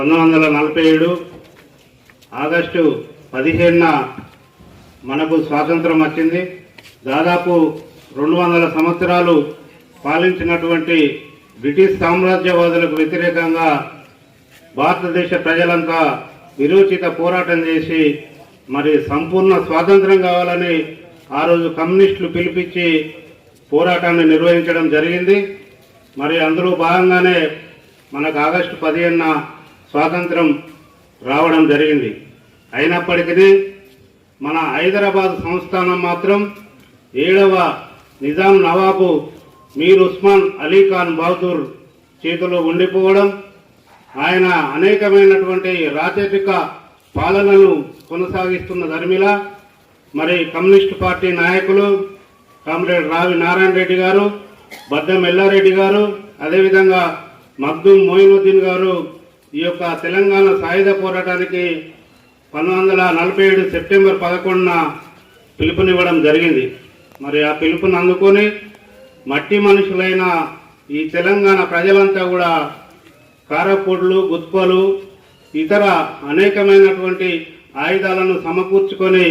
1947 August 15న మనకు స్వాతంత్రం వచ్చింది. దాదాపు 200 సంవత్సరాలు పాలించినటువంటి బ్రిటిష్ సామ్రాజ్యవాదులకు వ్యతిరేకంగా భారతదేశ ప్రజలంతా విరోచిత పోరాటం చేసి మరి సంపూర్ణ స్వాతంత్రం కావాలని ఆ రోజు కమ్యూనిస్టులు పిలిపించి పోరాటాన్ని నిర్వహించడం జరిగింది. మరి అందులో భాగంగానే మనకు ఆగస్టు 15న స్వాతంత్రం రావడం జరిగింది. అయినప్పటికీ మన హైదరాబాద్ సంస్థానం మాత్రం 7వ నిజాం నవాబు మీర్ ఉస్మాన్ అలీ ఖాన్ బహదూర్ చేతిలో ఉండిపోవడం, ఆయన అనేకమైనటువంటి రాజరిక పాలనను కొనసాగిస్తున్న ధర్మిలా మరి కమ్యూనిస్టు పార్టీ నాయకులు కామ్రేడ్ రావి నారాయణ రెడ్డి గారు, బద్దం ఎల్లారెడ్డి గారు, అదేవిధంగా మగ్దుం మొయినుద్దీన్ గారు ఈ యొక్క తెలంగాణ సాయుధ పోరాటానికి 1947 సెప్టెంబర్ 11న పిలుపునివ్వడం జరిగింది. మరి ఆ పిలుపుని అందుకొని మట్టి మనుషులైన ఈ తెలంగాణ ప్రజలంతా కూడా కారపొడులు, గుత్పలు, ఇతర అనేకమైనటువంటి ఆయుధాలను సమకూర్చుకొని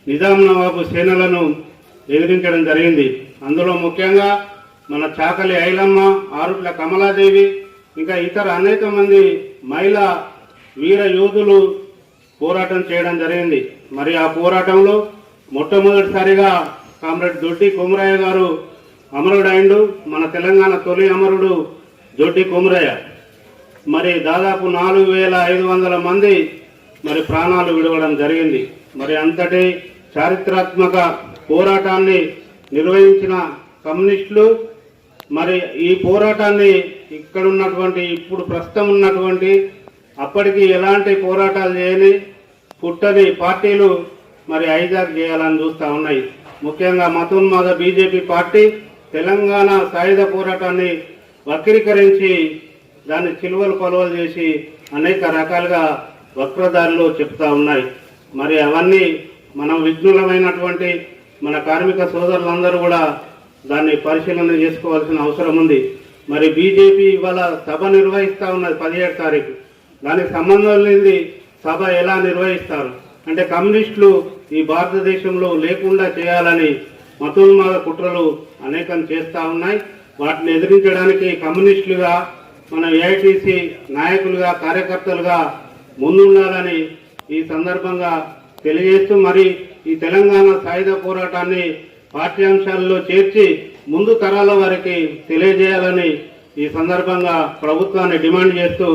నిజాం నవాబు సేనలను ఎదిరించడం జరిగింది. అందులో ముఖ్యంగా మన చాకలి ఐలమ్మ, ఆరుట్ల కమలాదేవి, ఇంకా ఇతర అనేక మంది మహిళా వీర యోధులు పోరాటం చేయడం జరిగింది. మరి ఆ పోరాటంలో మొట్టమొదటిసారిగా కామ్రేడ్ దొడ్డి కొమరయ్య గారు అమరుడైండు. మన తెలంగాణ తొలి అమరుడు దొడ్డి కొమరయ్య. మరి దాదాపు 4500 మంది మరి ప్రాణాలు విడవడం జరిగింది. మరి అంతటి చారిత్రాత్మక పోరాటాన్ని నిర్వహించిన కమ్యూనిస్టులు మరి ఈ పోరాటాన్ని ఇక్కడ ఉన్నటువంటి ఇప్పుడు ప్రస్తుతం ఉన్నటువంటి అప్పటికి ఎలాంటి పోరాటాలు చేయని పుట్టని పార్టీలు మరి హైజాక్ చేయాలని చూస్తూ ఉన్నాయి. ముఖ్యంగా మతోన్మాద బీజేపీ పార్టీ తెలంగాణ సాయుధ పోరాటాన్ని వక్రీకరించి దాన్ని చిలువలు పొలవలు చేసి అనేక రకాలుగా వక్రదారిలో చెప్తా ఉన్నాయి. మరి అవన్నీ మనం విఘ్నులమైనటువంటి మన కార్మిక సోదరులందరూ కూడా దాన్ని పరిశీలన చేసుకోవాల్సిన అవసరం ఉంది. మరి బీజేపీ ఇవాళ సభ నిర్వహిస్తూ ఉన్నది 17 తారీఖు. దానికి సంబంధం లేని సభ ఎలా నిర్వహిస్తారు అంటే కమ్యూనిస్టులు ఈ భారతదేశంలో లేకుండా చేయాలని మతోన్మాద కుట్రలు అనేకం చేస్తూ ఉన్నాయి. వాటిని ఎదిరించడానికి కమ్యూనిస్టులుగా మన ఏఐటీసీ నాయకులుగా కార్యకర్తలుగా ముందుండాలని ఈ సందర్భంగా తెలియజేస్తూ మరి ఈ తెలంగాణ సాయుధ పోరాటాన్ని పాఠ్యాంశాల్లో చేర్చి ముందు తరాల వారికి తెలియజేయాలని ఈ సందర్భంగా ప్రభుత్వాన్ని డిమాండ్ చేస్తూ